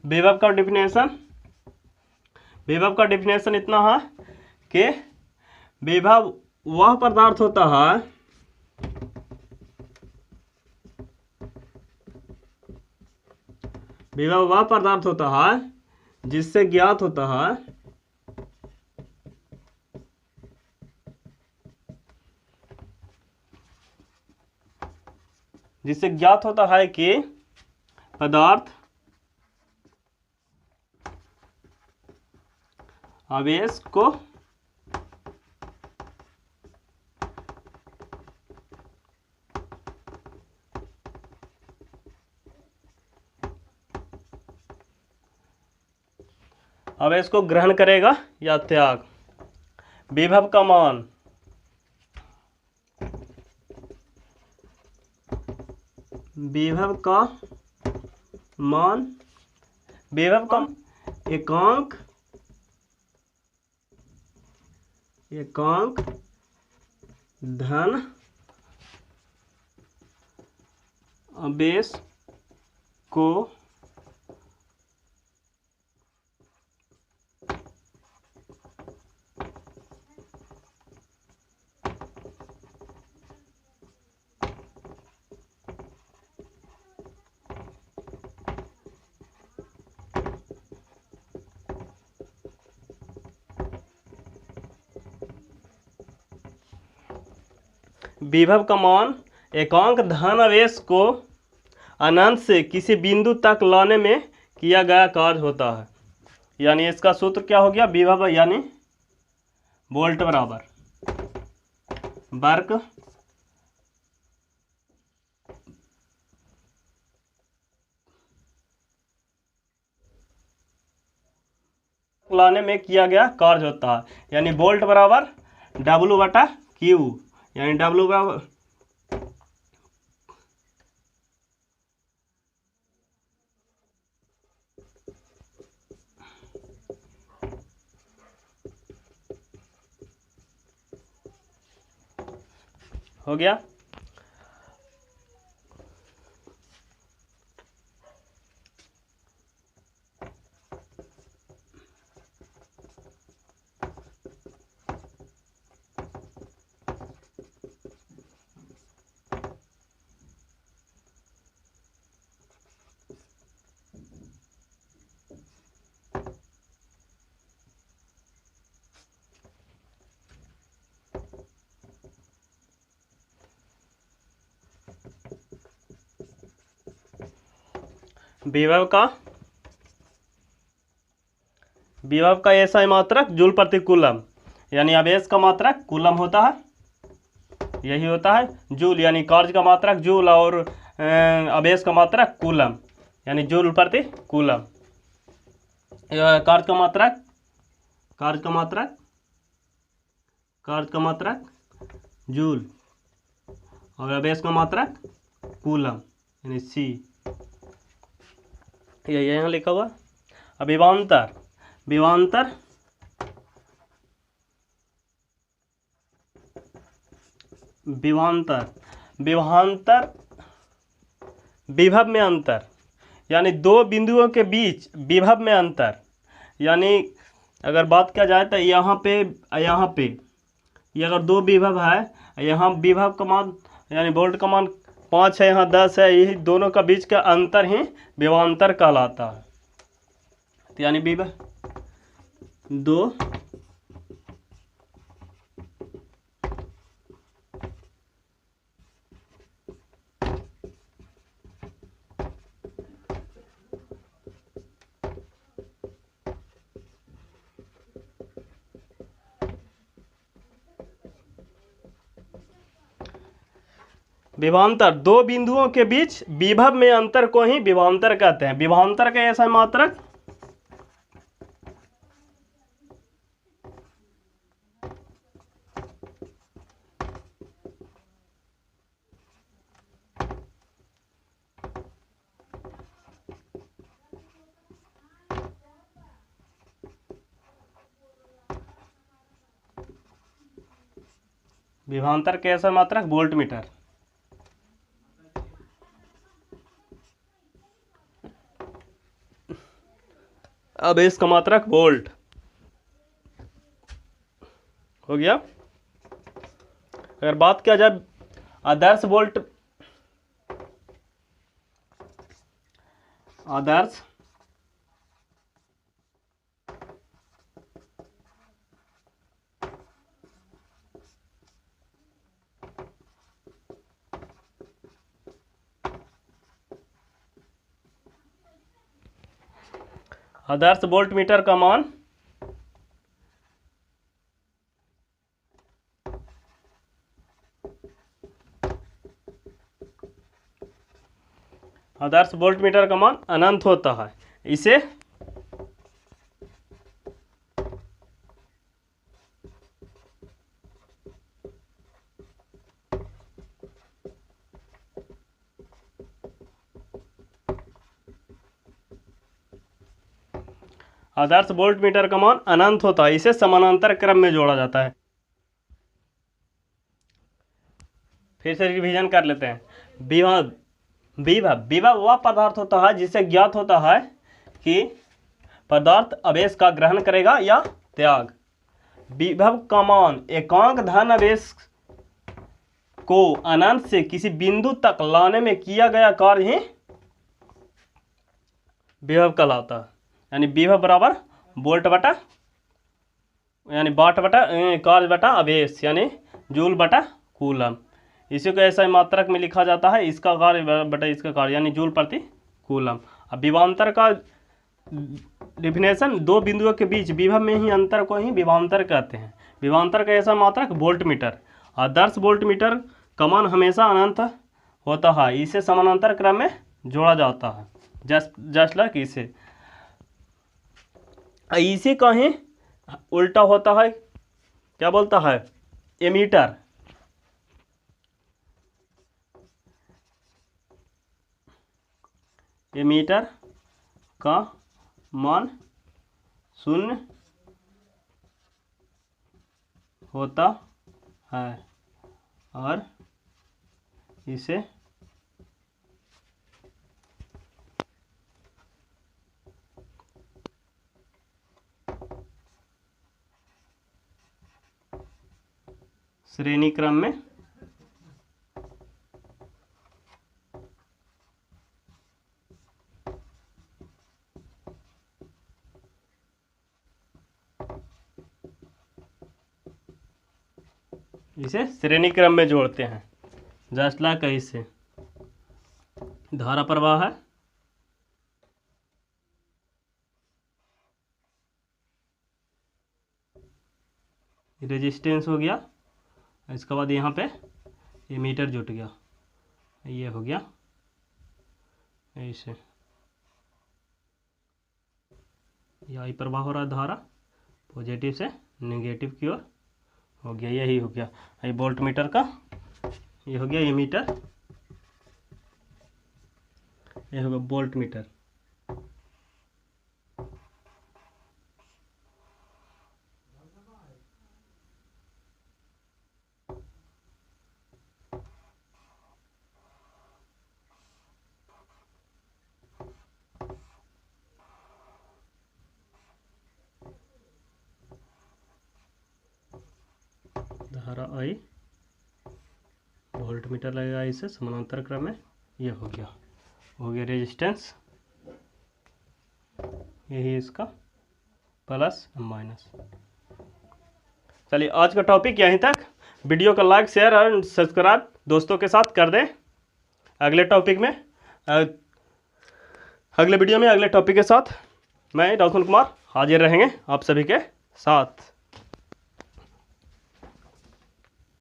विभव का डिफिनेशन इतना है कि विभव वह पदार्थ होता है जिससे ज्ञात होता है कि पदार्थ आवेश को ग्रहण करेगा या त्याग। विभव का मान एकांक धन आवेश को विभव का मान एकांक धन आवेश को अनंत से किसी बिंदु तक लाने में किया गया कार्य होता है। यानी इसका सूत्र क्या हो गया? विभव यानी वोल्ट बराबर वर्क लाने में किया गया कार्य होता है। यानी वोल्ट बराबर W बटा Q, यानी W बराबर हो गया। विभव का ऐसा मात्रक जूल प्रति कूलम, यानी आवेश का मात्रक कूलम होता है, यही होता है जूल, यानी कार्य का मात्रक जूल और आवेश का मात्रक कूलम, यानी जूल प्रति कूलम। कार्य का मात्रक जूल और आवेश का मात्रक कूलम, यानी सी, ये यहाँ लिखा हुआ। अब विभवांतर विभव में अंतर, यानी दो बिंदुओं के बीच विभव में अंतर। यानी अगर बात किया जाए तो यहाँ पे ये अगर दो विभव है, यहाँ विभव का मान यानी वोल्ट का मान 5 है, यहाँ 10 है, यही दोनों का बीच का अंतर ही विभवांतर कहलाता है। तो यानी विभव दो दो बिंदुओं के बीच विभव में अंतर को ही विभवांतर कहते हैं। विभवांतर का ऐसा मात्रक वोल्ट मीटर। अब इसका मात्रक वोल्ट हो गया। अगर बात किया जाए आदर्श वोल्ट, आदर्श आदर्श वोल्ट मीटर का मान आदर्श वोल्ट मीटर का मान अनंत होता है। इसे आदर्श वोल्ट मीटर का मान अनंत होता है, इसे समानांतर क्रम में जोड़ा जाता है। फिर से रिवीजन कर लेते हैं। विभव विभव विभव वह पदार्थ होता है जिसे ज्ञात होता है कि पदार्थ आवेश का ग्रहण करेगा या त्याग। विभव का मान एकांक धन आवेश को अनंत से किसी बिंदु तक लाने में किया गया कार्य ही विभव कहलाता है। यानी विभव बराबर वोल्ट बटा यानी वाट बटा कार्य बटा आवेश यानी जूल बटा कूलम। इसी को ऐसा मात्रक में लिखा जाता है, इसका कार्य बटा इसका कार्य यानी जूल प्रति कूलम। अब विभवांतर का डिफिनेशन, दो बिंदुओं के बीच विभव में ही अंतर को ही विभवांतर कहते हैं। विभवांतर का ऐसा मात्रक वोल्ट मीटर। आदर्श वोल्ट मीटर का मान हमेशा अनंत होता है, इसे समानांतर क्रम में जोड़ा जाता है। जस्ट लाइक इसे इसी का ही उल्टा होता है, क्या बोलता है, एमीटर। एमीटर का मान शून्य होता है और इसे श्रेणी क्रम में इसे श्रेणी क्रम में जोड़ते हैं। जस्ट लाइक इससे धारा प्रवाह है, रेजिस्टेंस हो गया, इसके बाद यहाँ पे एमीटर जुट गया, ये हो गया ऐसे, ये आई प्रवाह हो रहा है धारा पॉजिटिव से नेगेटिव की ओर हो गया, यही हो गया ये वोल्ट मीटर का, ये हो गया एमीटर, ये होगा वोल्ट मीटर। धारा आई वोल्ट मीटर लगेगा इसे समानांतर क्रम में, ये हो गया रेजिस्टेंस, यही इसका प्लस माइनस। चलिए आज का टॉपिक यहीं तक। वीडियो को लाइक शेयर और सब्सक्राइब दोस्तों के साथ कर दें। अगले टॉपिक में अगले वीडियो में अगले टॉपिक के साथ मैं राहुल कुमार हाजिर रहेंगे आप सभी के साथ।